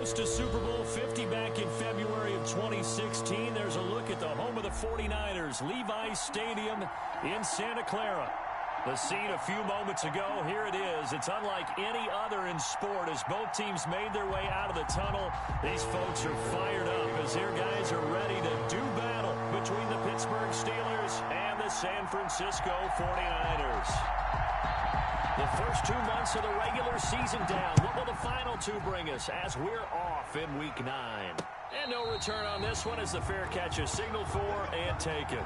host to Super Bowl 50 back in February of 2016. There's a look at the home of the 49ers, Levi's Stadium in Santa Clara. The scene a few moments ago, here it is. It's unlike any other in sport as both teams made their way out of the tunnel. These folks are fired up as their guys are ready to do battle between the Pittsburgh Steelers and the San Francisco 49ers. The first 2 months of the regular season down. What will the final two bring us as we're off in Week 9? And no return on this one as the fair catch is signaled for and taken.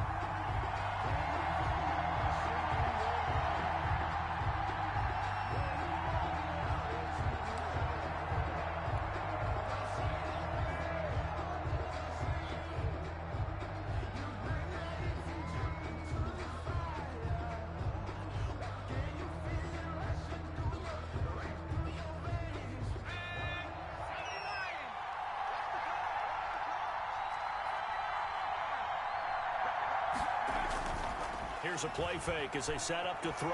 Here's a play fake as they set up to throw.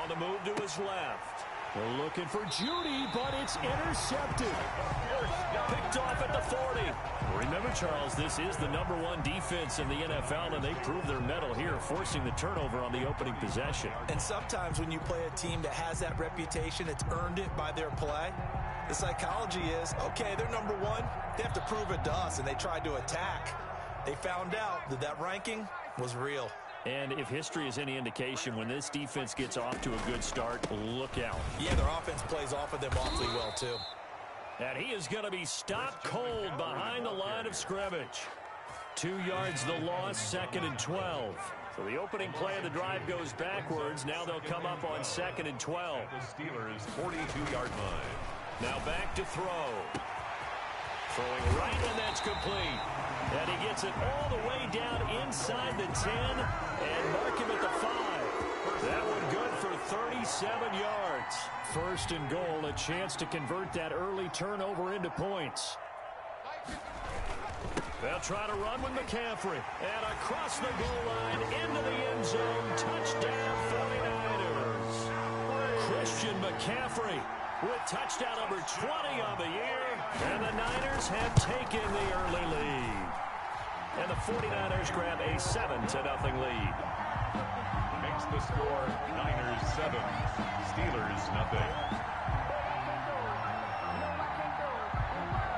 On the move to his left. They're looking for Judy, but it's intercepted. Picked off at the 40. Remember, Charles, this is the #1 defense in the NFL, and they proved their mettle here, forcing the turnover on the opening possession. And sometimes when you play a team that has that reputation, it's earned it by their play. The psychology is, okay, they're #1. They have to prove it to us, and they tried to attack. They found out that that ranking was real. And if history is any indication, when this defense gets off to a good start, look out. Yeah, their offense plays off of them awfully well, too. And he is going to be stopped cold behind the line of scrimmage. 2 yards the loss, 2nd and 12. So the opening play of the drive goes backwards. Now they'll come up on 2nd and 12. The Steelers' 42-yard line. Now back to throw. Throwing right, and that's complete. And he gets it all the way down inside the 10 and mark him at the 5. That one good for 37 yards. 1st and goal, a chance to convert that early turnover into points. They'll try to run with McCaffrey. And across the goal line, into the end zone. Touchdown 49ers. Christian McCaffrey with touchdown number 20 on the year. And the Niners have taken the early lead. And the 49ers grab a 7-0 lead. Makes the score Niners 7, Steelers nothing.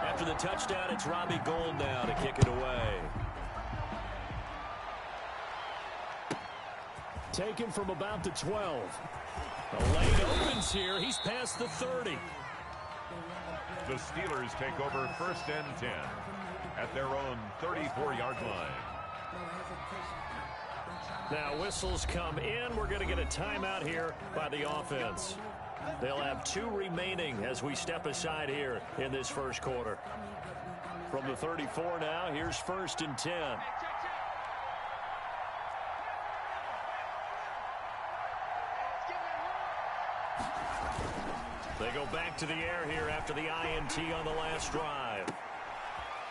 After the touchdown, it's Robbie Gould now to kick it away. Taken from about the 12. The lane opens here. He's past the 30. The Steelers take over 1st and 10 at their own 34-yard line. Now whistles come in. We're going to get a timeout here by the offense. They'll have 2 remaining as we step aside here in this first quarter. From the 34 now, here's 1st and 10. They go back to the air here after the INT on the last drive.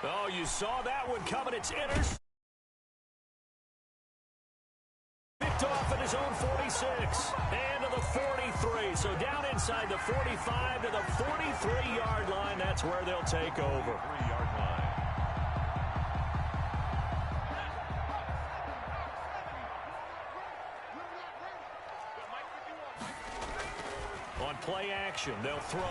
Oh, you saw that one coming. It's Inners. Picked off at his own 46. And to the 43. So down inside the 45 to the 43-yard line. That's where they'll take over. 3-yard line. On play action, they'll throw.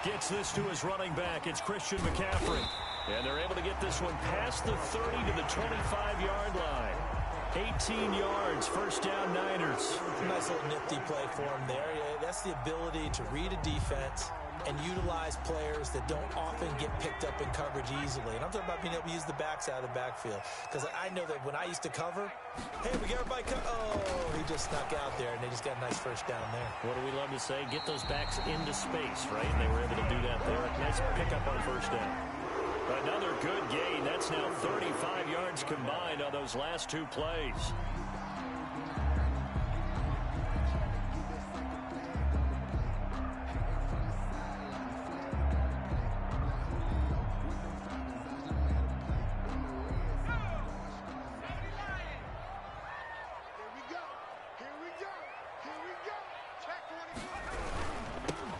Gets this to his running back. It's Christian McCaffrey. And they're able to get this one past the 30 to the 25-yard line. 18 yards, 1st down Niners. Nice little nifty play for him there. That's the ability to read a defense and utilize players that don't often get picked up in coverage easily. And I'm talking about being able to use the backs out of the backfield. Because I know that when I used to cover, hey, we got everybody oh, he just snuck out there, and they just got a nice 1st down there. What do we love to say? Get those backs into space, right? And they were able to do that there. Nice pickup on 1st down. Another good gain. That's now 35 yards combined on those last 2 plays.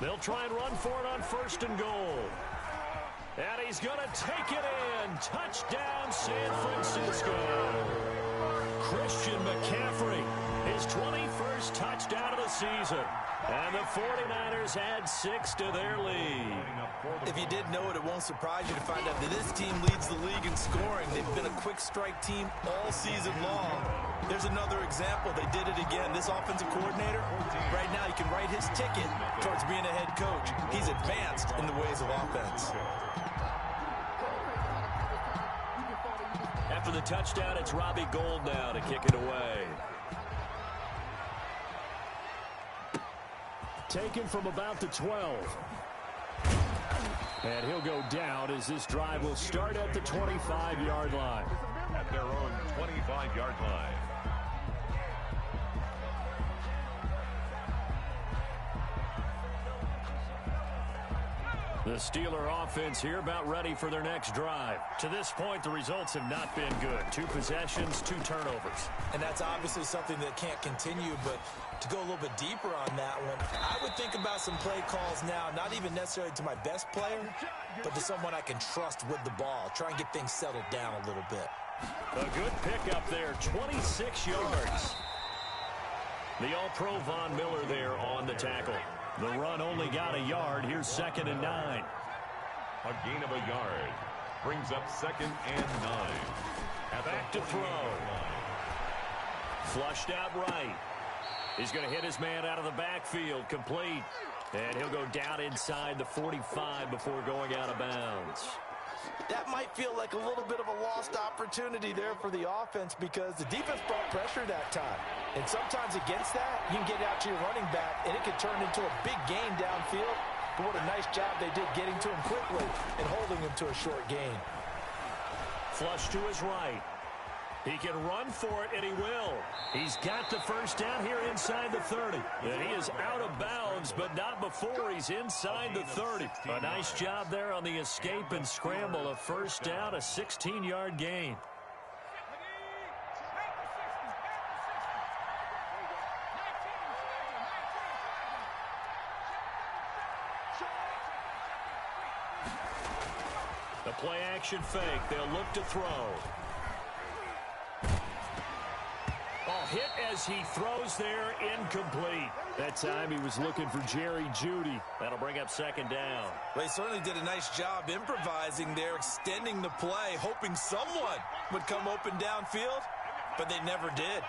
They'll try and run for it on 1st and goal. And he's going to take it in. Touchdown, San Francisco. Christian McCaffrey, his 21st touchdown of the season. And the 49ers add 6 to their lead. If you didn't know it, it won't surprise you to find out that this team leads the league in scoring. They've been a quick strike team all season long. There's another example. They did it again. This offensive coordinator, right now, he can write his ticket towards being a head coach. He's advanced in the ways of offense. After the touchdown, it's Robbie Gould now to kick it away. Taken from about the 12. And he'll go down as this drive will start at the 25-yard line. At their own 25-yard line. The Steeler offense here about ready for their next drive. To this point, the results have not been good. 2 possessions, 2 turnovers. And that's obviously something that can't continue, but to go a little bit deeper on that one, I would think about some play calls now, not even necessarily to my best player, but to someone I can trust with the ball. Try and get things settled down a little bit. A good pickup there, 26 yards. The All-Pro Von Miller there on the tackle. The run only got a yard. Here's 2nd and 9. A gain of a yard. Brings up 2nd and 9. Back to throw. Flushed out right. He's going to hit his man out of the backfield. Complete. And he'll go down inside the 45 before going out of bounds. That might feel like a little bit of a lost opportunity there for the offense because the defense brought pressure that time. And sometimes against that, you can get out to your running back, and it could turn into a big gain downfield. But what a nice job they did getting to him quickly and holding him to a short gain. Flush to his right. He can run for it, and he will. He's got the first down here inside the 30. And he is out of bounds, but not before he's inside the 30. A nice job there on the escape and scramble. A first down, a 16-yard gain. The play action fake. They'll look to throw. Hit as he throws there, incomplete. That time he was looking for Jerry Jeudy. That'll bring up 2nd down. Well, he certainly did a nice job improvising there, extending the play, hoping someone would come open downfield, but they never did.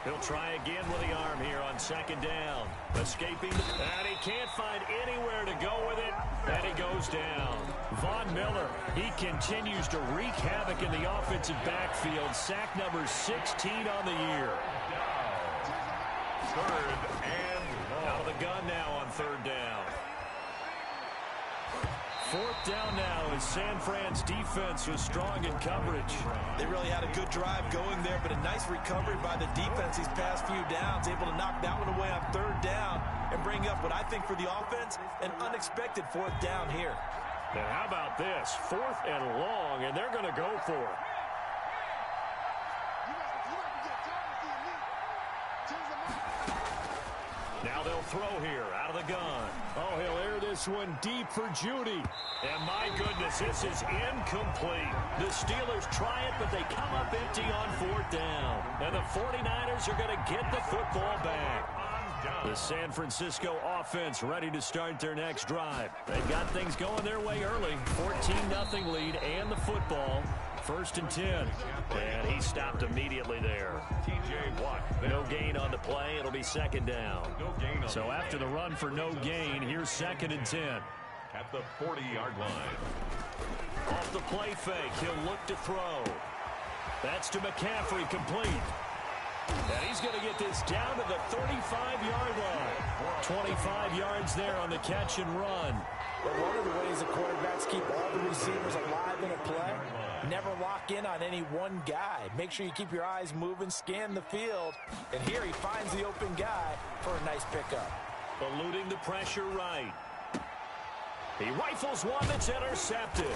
He'll try again with the arm here on 2nd down. Escaping, and he can't find anywhere to go with it, and he goes down. Von Miller, he continues to wreak havoc in the offensive backfield. Sack number 16 on the year. 3rd and long. Out of the gun now on 3rd down. 4th down now as San Fran's defense was strong in coverage. They really had a good drive going there, but a nice recovery by the defense these past few downs, able to knock that one away on 3rd down and bring up what I think for the offense, an unexpected 4th down here. And how about this? 4th and long, and they're going to go for it. Now they'll throw here out of the gun. Oh, he'll air this one deep for Jeudy. And my goodness, this is incomplete. The Steelers try it, but they come up empty on 4th down. And the 49ers are going to get the football back. The San Francisco offense ready to start their next drive. They've got things going their way early. 14-0 lead and the football. 1st and 10. And he stopped immediately there. TJ Watt. No gain on the play. It'll be 2nd down. So after the run for no gain, here's 2nd and 10. At the 40-yard line. Off the play fake, he'll look to throw. That's to McCaffrey, complete. And he's going to get this down to the 35-yard line. 25 yards there on the catch and run. But one of the ways the quarterbacks keep all the receivers alive in a play, never lock in on any one guy. Make sure you keep your eyes moving, scan the field. And here he finds the open guy for a nice pickup. Eluding the pressure right. He rifles one that's intercepted.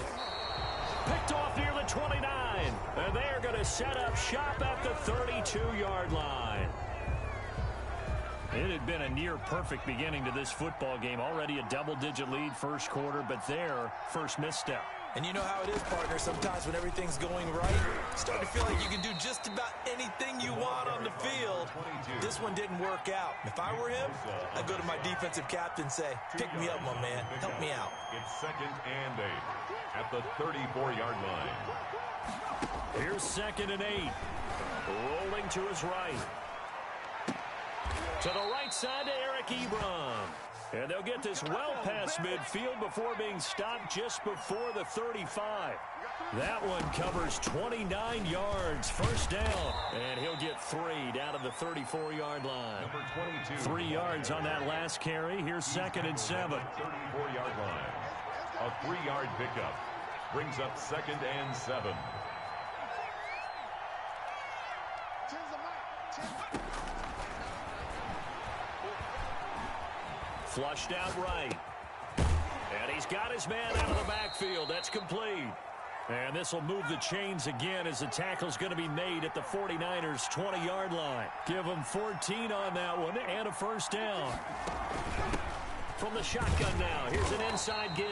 Picked off near the 29. And they are going to set up shop at the 32-yard line. It had been a near-perfect beginning to this football game. Already a double-digit lead first quarter, but their first misstep. And you know how it is, partner. Sometimes when everything's going right, you start to feel like you can do just about anything you want on the field. This one didn't work out. If I were him, I'd go to my defensive captain and say, pick me up, my man. Help me out. It's 2nd and 8 at the 34-yard line. Here's 2nd and 8. Rolling to his right. To the right side to Eric Ebron. And they'll get this well past midfield before being stopped just before the 35. That one covers 29 yards. First down. And he'll get 3 down to the 34-yard line. Number 22. 3 yards on that last carry. Here's 2nd and 7. 34-yard line. A 3-yard pickup brings up 2nd and 7. Flushed out right. And he's got his man out of the backfield. That's complete. And this will move the chains again as the tackle's going to be made at the 49ers' 20-yard line. Give them 14 on that one and a first down. From the shotgun now, here's an inside give.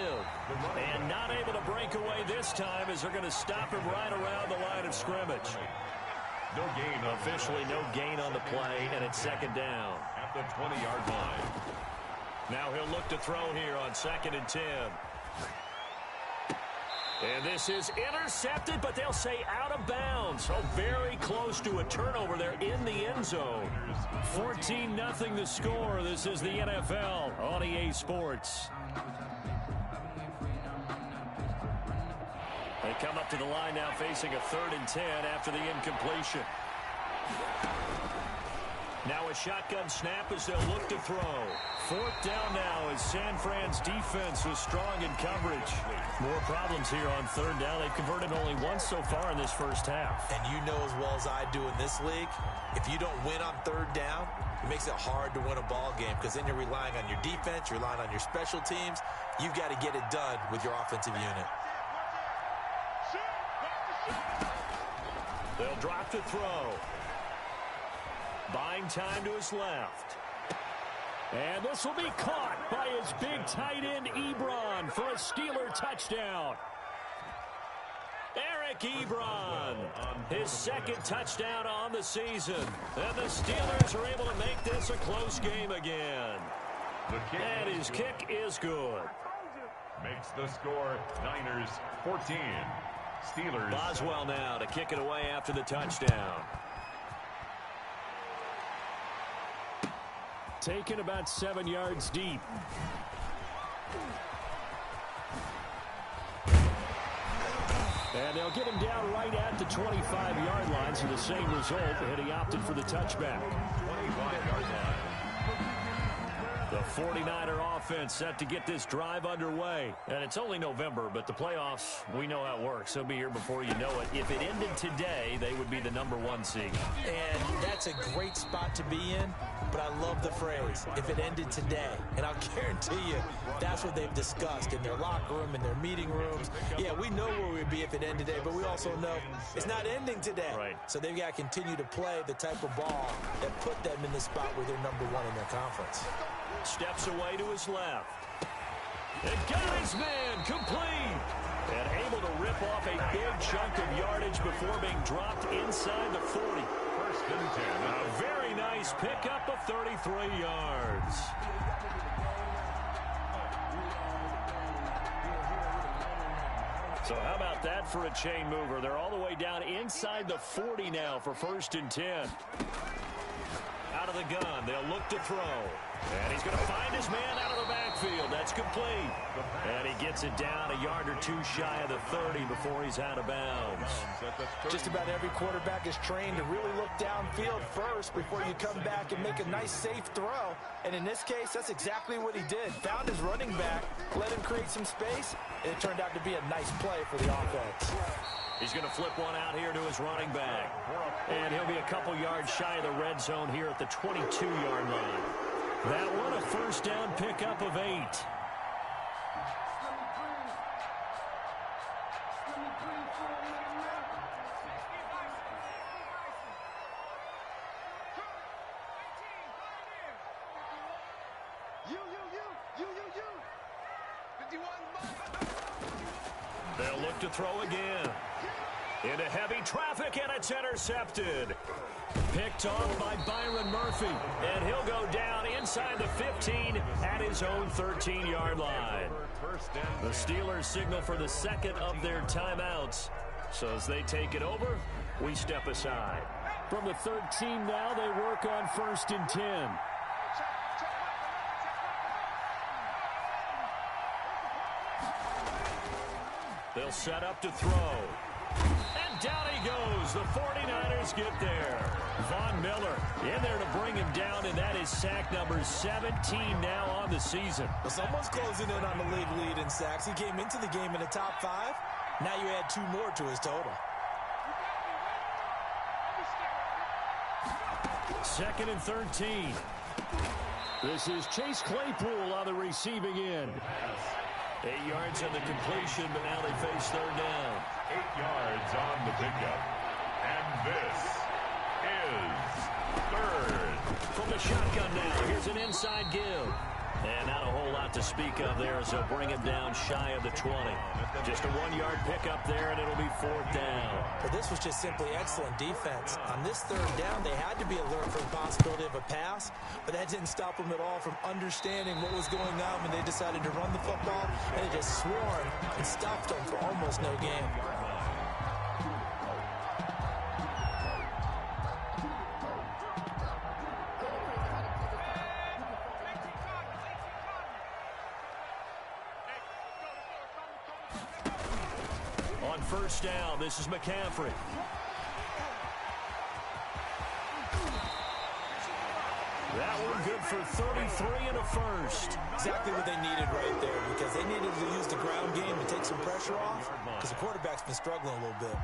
And not able to break away this time as they're going to stop him right around the line of scrimmage. No gain. Officially no gain on the play, and it's 2nd down. At the 20-yard line. Now he'll look to throw here on 2nd and 10. And this is intercepted, but they'll say out of bounds. So very close to a turnover there in the end zone. 14-0 the score. This is the NFL on EA Sports. They come up to the line now facing a 3rd and 10 after the incompletion. Now a shotgun snap as they'll look to throw. 4th down now as San Fran's defense was strong in coverage. More problems here on 3rd down. They've converted only once so far in this first half. And you know as well as I do in this league, if you don't win on 3rd down, it makes it hard to win a ball game because then you're relying on your defense, you're relying on your special teams. You've got to get it done with your offensive unit. They'll drop to throw. Buying time to his left. And this will be caught by his big tight end, Ebron, for a Steeler touchdown. Eric Ebron, his 2nd touchdown on the season. And the Steelers are able to make this a close game again. And his kick is good. Makes the score Niners 14. Steelers. Boswell now to kick it away after the touchdown. Taken about 7 yards deep. And they'll get him down right at the 25-yard line, so the same result, and he opted for the touchback. 25-yard line. The 49er offense set to get this drive underway. And it's only November, but the playoffs, we know how it works. They'll be here before you know it. If it ended today, they would be the #1 seed. And that's a great spot to be in, but I love the phrase, if it ended today. And I'll guarantee you, that's what they've discussed in their locker room, in their meeting rooms. Yeah, we know where we'd be if it ended today, but we also know it's not ending today. Right. So they've got to continue to play the type of ball that put them in the spot where they're #1 in their conference. Steps away to his left. And got his man complete. And able to rip off a big chunk of yardage before being dropped inside the 40. First and 10. A very nice pickup of 33 yards. So how about that for a chain mover? They're all the way down inside the 40 now for 1st and 10. Out of the gun, they'll look to throw. And he's going to find his man out of the backfield. That's complete. And he gets it down a yard or two shy of the 30 before he's out of bounds. Just about every quarterback is trained to really look downfield first before you come back and make a nice, safe throw. And in this case, that's exactly what he did. Found his running back, let him create some space, and it turned out to be a nice play for the offense. He's going to flip one out here to his running back. And he'll be a couple yards shy of the red zone here at the 22-yard line. That one a first down pickup of 8. They'll look to throw again. Into heavy traffic, and it's intercepted. Picked off by Byron Murphy, and he'll go down inside the 15 at his own 13-yard line. The Steelers signal for the second of their timeouts. So as they take it over, we step aside. From the 13 now, they work on 1st and 10. They'll set up to throw. And down he goes. The 49ers get there. Von Miller in there to bring him down, and that is sack number 17 now on the season. Well, someone's closing in on the league lead in sacks. He came into the game in the top 5. Now you add 2 more to his total. 2nd and 13. This is Chase Claypool on the receiving end. 8 yards on the completion, but now they face 3rd down. 8 yards on the pickup. And this is 3rd. From the shotgun now, here's an inside give. And not a whole lot to speak of there, so bring him down shy of the 20. Just a 1-yard pickup there, and it'll be 4th down. But this was just simply excellent defense. On this 3rd down, they had to be alert for the possibility of a pass, but that didn't stop them at all from understanding what was going on when they decided to run the football, and they just swarmed and stuffed them for almost no gain. On 1st down, this is McCaffrey. That one good for 33 and a first. Exactly what they needed right there, because they needed to use the ground game to take some pressure off, because the quarterback's been struggling a little bit.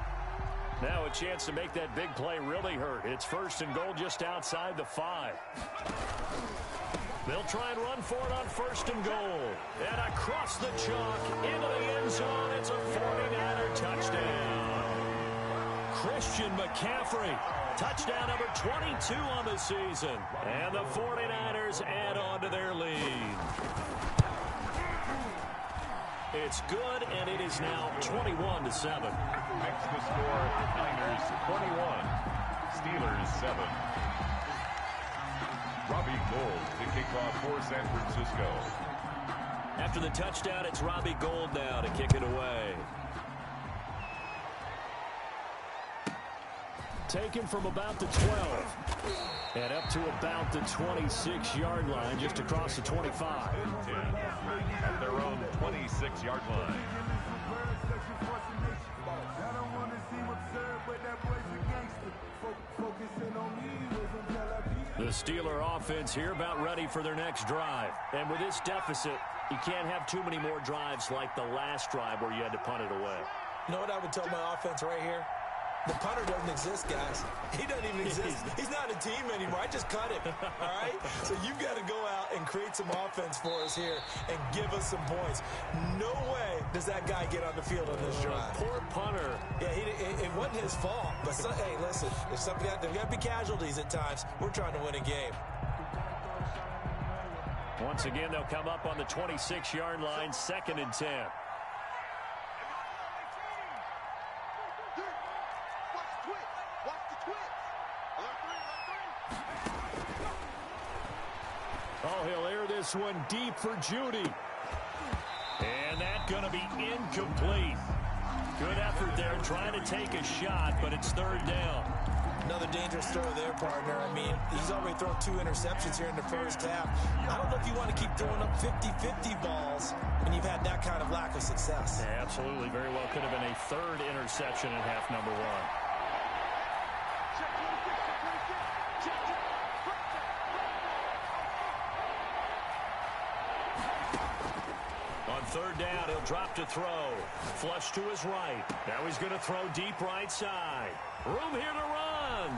Now a chance to make that big play really hurt. It's 1st and goal just outside the 5. They'll try and run for it on 1st and goal. And across the chalk, into the end zone, it's a 49er touchdown. Christian McCaffrey, touchdown number 22 on the season. And the 49ers add on to their lead. It's good, and it is now 21-7. Next to score, Niners 21, Steelers 7. Robbie Gould to kick off for San Francisco. After the touchdown, it's Robbie Gould now to kick it away. Taken from about the 12. And up to about the 26-yard line, just across the 25. 10 at their own 26-yard line. The Steeler offense here about ready for their next drive. And with this deficit, you can't have too many more drives like the last drive where you had to punt it away. You know what I would tell my offense right here? The punter doesn't exist, guys. He doesn't even exist. He's not a team anymore. I just cut him, all right? So you've got to go out and create some offense for us here and give us some points. No way does that guy get on the field on this drive. Poor punter. Yeah, it wasn't his fault. But, hey, listen, there's got to be casualties at times. We're trying to win a game. Once again, they'll come up on the 26-yard line, 2nd and 10. Oh, he'll air this one deep for Judy. And that's going to be incomplete. Good effort there trying to take a shot, but it's 3rd down. Another dangerous throw there, partner. I mean, he's already thrown 2 interceptions here in the first half. I don't know if you want to keep throwing up 50-50 balls when you've had that kind of lack of success. Yeah, absolutely. Very well could have been a 3rd interception in half number 1. On 3rd down, he'll drop to throw. Flush to his right. Now he's going to throw deep right side. Room here to run.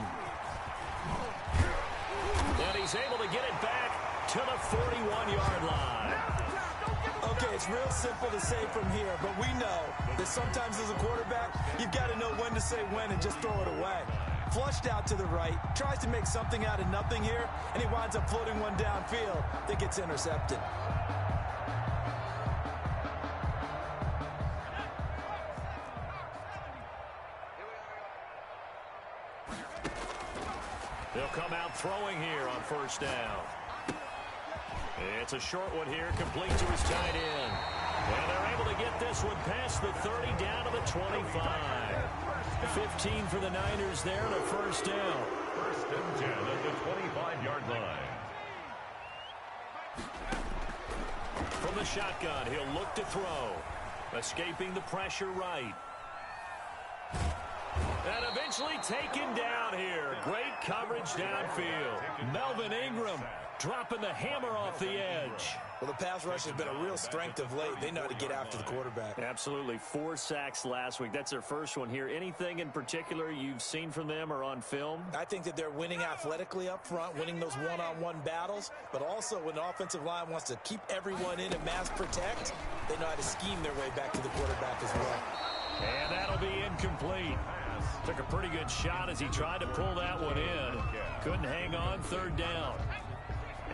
And he's able to get it back to the 41-yard line. Okay, it's real simple to say from here, but we know that sometimes as a quarterback, you've got to know when to say when and just throw it away. Flushed out to the right, tries to make something out of nothing here, and he winds up floating one downfield that gets intercepted. They'll come out throwing here on first down. It's a short one here, complete to his tight end. And they're able to get this one past the 30 down to the 25. 15 for the Niners there and a first down. First and 10 at the 25-yard line. From the shotgun, he'll look to throw. Escaping the pressure right. And eventually taken down here. Great coverage downfield. Melvin Ingram dropping the hammer off the edge. Well, the pass rush has been a real strength of late. They know how to get after the quarterback. Absolutely. 4 sacks last week. That's their first one here. Anything in particular you've seen from them or on film? I think that they're winning athletically up front, winning those one-on-one battles, but also when the offensive line wants to keep everyone in and mass protect, they know how to scheme their way back to the quarterback as well. And that'll be incomplete. Took a pretty good shot as he tried to pull that one in. Couldn't hang on, third down.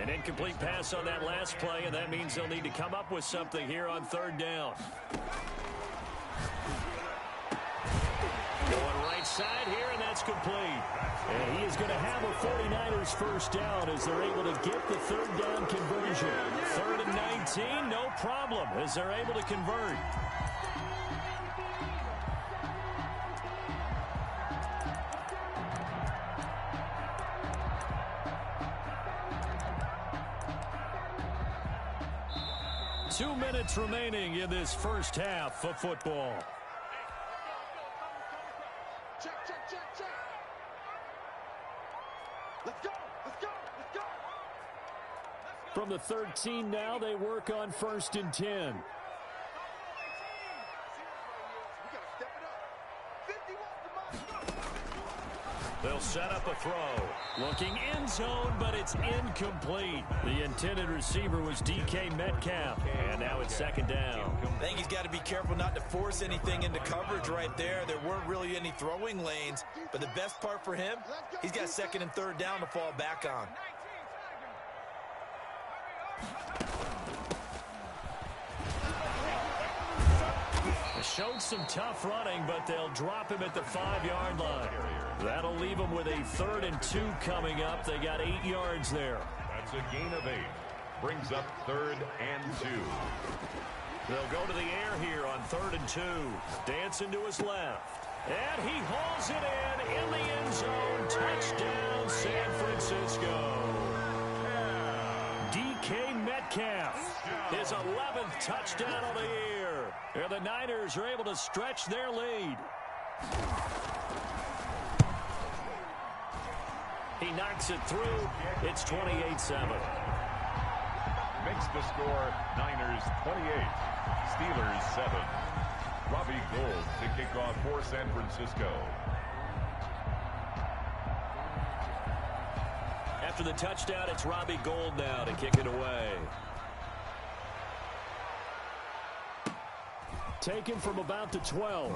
An incomplete pass on that last play, and that means they'll need to come up with something here on third down. Going right side here, and that's complete. And he is going to have a 49ers first down as they're able to get the third down conversion. 3rd and 19, no problem, as they're able to convert. Two minutes remaining in this first half of football. Check. Let's go. From the 13 now, they work on 1st and 10. They'll set up a throw. Looking end zone, but it's incomplete. The intended receiver was DK Metcalf. And now it's 2nd down. I think he's got to be careful not to force anything into coverage right there. There weren't really any throwing lanes. But the best part for him, he's got 2nd and 3rd down to fall back on. Showed some tough running, but they'll drop him at the 5-yard line. That'll leave them with a 3rd and 2 coming up. They got 8 yards there. That's a gain of 8. Brings up 3rd and 2. They'll go to the air here on 3rd and 2. Dancing to his left. And he hauls it in the end zone. Touchdown, San Francisco. DK Metcalf, his 11th touchdown of the year. And the Niners are able to stretch their lead. He knocks it through. It's 28-7. Makes the score Niners 28, Steelers 7. Robbie Gould to kick off for San Francisco. After the touchdown, it's Robbie Gould now to kick it away. Taken from about the 12.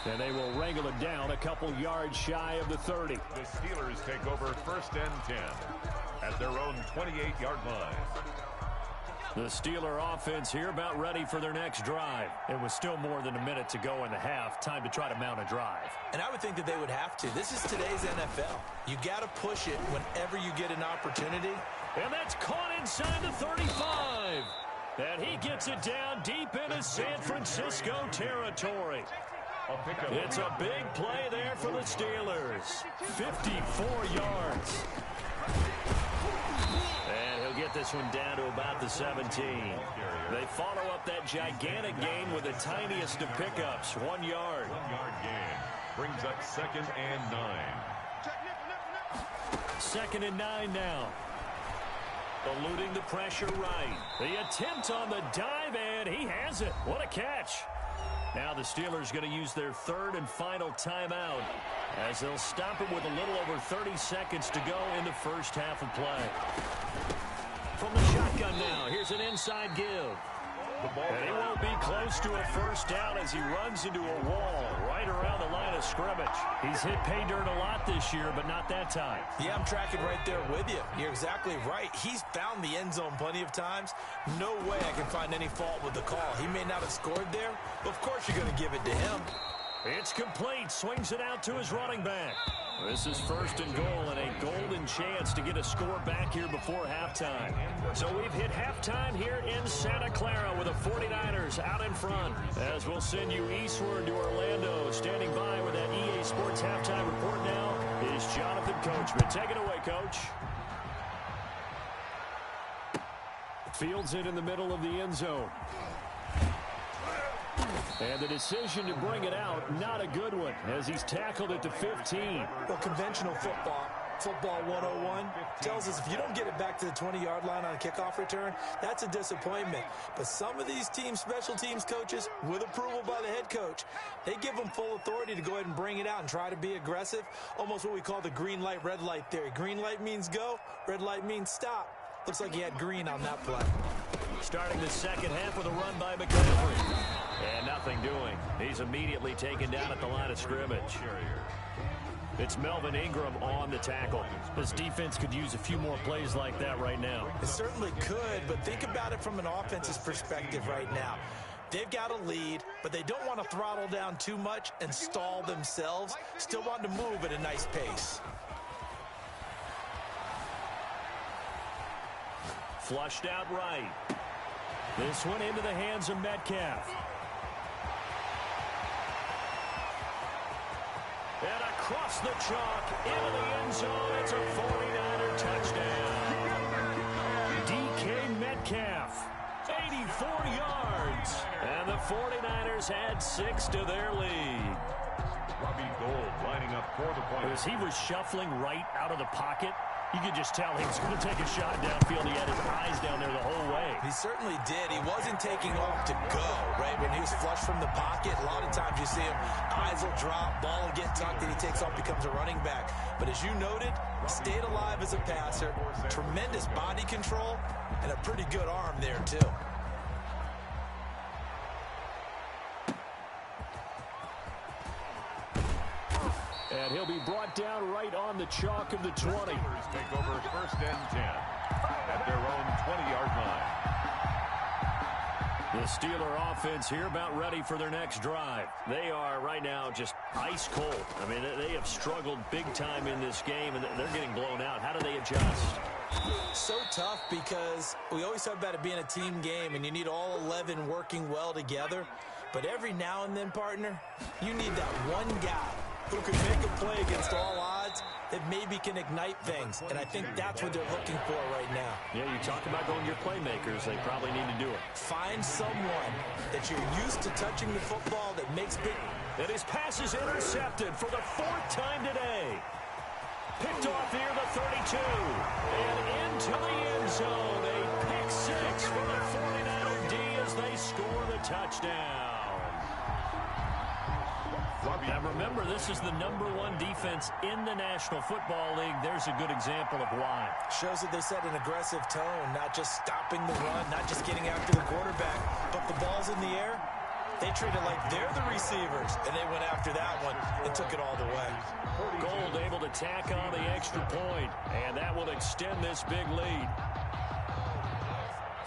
And they will wrangle it down a couple yards shy of the 30. The Steelers take over 1st and 10 at their own 28-yard line. The Steeler offense here about ready for their next drive. It was still more than a minute to go in the half. Time to try to mount a drive. And I would think that they would have to. This is today's NFL. You got to push it whenever you get an opportunity. And that's caught inside the 35. And he gets it down deep into San Francisco territory. It's a big play there for the Steelers. 54 yards. And he'll get this one down to about the 17. They follow up that gigantic gain with the tiniest of pickups, 1 yard. 1-yard gain brings up 2nd and 9. 2nd and 9 now. Eluding the pressure right. The attempt on the dive, and he has it. What a catch. Now the Steelers going to use their 3rd and final timeout as they'll stop it with a little over 30 seconds to go in the first half of play. From the shotgun now, here's an inside give. And he won't be close to a first down as he runs into a wall right around the line of scrimmage. He's hit pay dirt a lot this year, but not that time. Yeah, I'm tracking right there with you. You're exactly right. He's found the end zone plenty of times. No way I can find any fault with the call. He may not have scored there, but of course you're going to give it to him. It's complete. Swings it out to his running back. This is 1st and goal and a golden chance to get a score back here before halftime. So we've hit halftime here in Santa Clara with the 49ers out in front. As we'll send you eastward to Orlando. Standing by with that EA Sports halftime report now is Jonathan Coachman. Take it away, Coach. Fields it in the middle of the end zone. And the decision to bring it out, not a good one, as he's tackled at the 15. Well, conventional football 101, tells us if you don't get it back to the 20-yard line on a kickoff return, that's a disappointment. But some of these special teams coaches, with approval by the head coach, they give them full authority to go ahead and bring it out and try to be aggressive, almost what we call the green light, red light theory. Green light means go, red light means stop. Looks like he had green on that play. Starting the second half with a run by McCaffrey. And nothing doing. He's immediately taken down at the line of scrimmage. It's Melvin Ingram on the tackle. This defense could use a few more plays like that right now. It certainly could, but think about it from an offense's perspective right now. They've got a lead, but they don't want to throttle down too much and stall themselves. Still want to move at a nice pace. Flushed out right. This one into the hands of Metcalf. And across the chalk, into the end zone. It's a 49er touchdown. DK Metcalf, 84 yards. And the 49ers add 6 to their lead. Robbie Gould lining up for the point. As he was shuffling right out of the pocket, you could just tell he was going to take a shot downfield. He had his eyes down there the whole way. He certainly did. He wasn't taking off to go, right? When he was flushed from the pocket, a lot of times you see him, eyes will drop, ball will get tucked, and he takes off, becomes a running back. But as you noted, stayed alive as a passer, tremendous body control, and a pretty good arm there, too. And he'll be brought down right on the chalk of the 20. Steelers take over 1st and 10 at their own 20-yard line. The Steeler offense here about ready for their next drive. They are right now just ice cold. I mean, they have struggled big time in this game, and they're getting blown out. How do they adjust? So tough because we always talk about it being a team game, and you need all 11 working well together. But every now and then, partner, you need that one guy who can make a play against all odds that maybe can ignite things. And I think that's what they're looking for right now. Yeah, you talk about going your playmakers. They probably need to do it. Find someone that you're used to touching the football that makes big. And his pass is intercepted for the 4th time today. Picked off near the 32. And into the end zone. A pick 6 for the 49er D as they score the touchdown. Now remember, this is the #1 defense in the National Football League. There's a good example of why. Shows that they set an aggressive tone, not just stopping the run, not just getting after the quarterback, but the ball's in the air. They treat it like they're the receivers, and they went after that one and took it all the way. Gould able to tack on the extra point, and that will extend this big lead.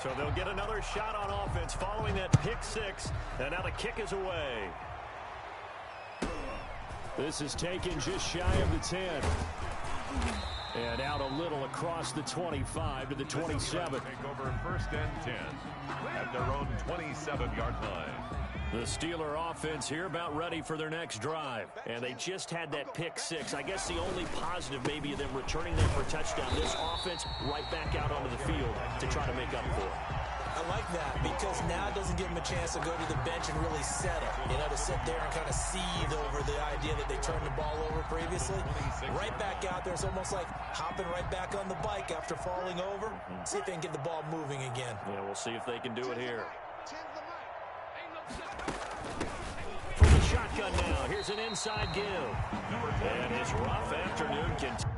So they'll get another shot on offense following that pick 6, and now the kick is away. This is taken just shy of the 10. And out a little across the 25 to the 27. Take over 1st and 10 at their own 27-yard line. The Steeler offense here about ready for their next drive. And they just had that pick 6. I guess the only positive maybe of them returning that for a touchdown. This offense right back out onto the field to try to make up for it. I like that because now it doesn't give them a chance to go to the bench and really settle. You know, to sit there and kind of seethe over the idea that they turned the ball over previously. Right back out there. It's almost like hopping right back on the bike after falling over. See if they can get the ball moving again. Yeah, we'll see if they can do it here. From the shotgun now, here's an inside give. And his rough afternoon continues.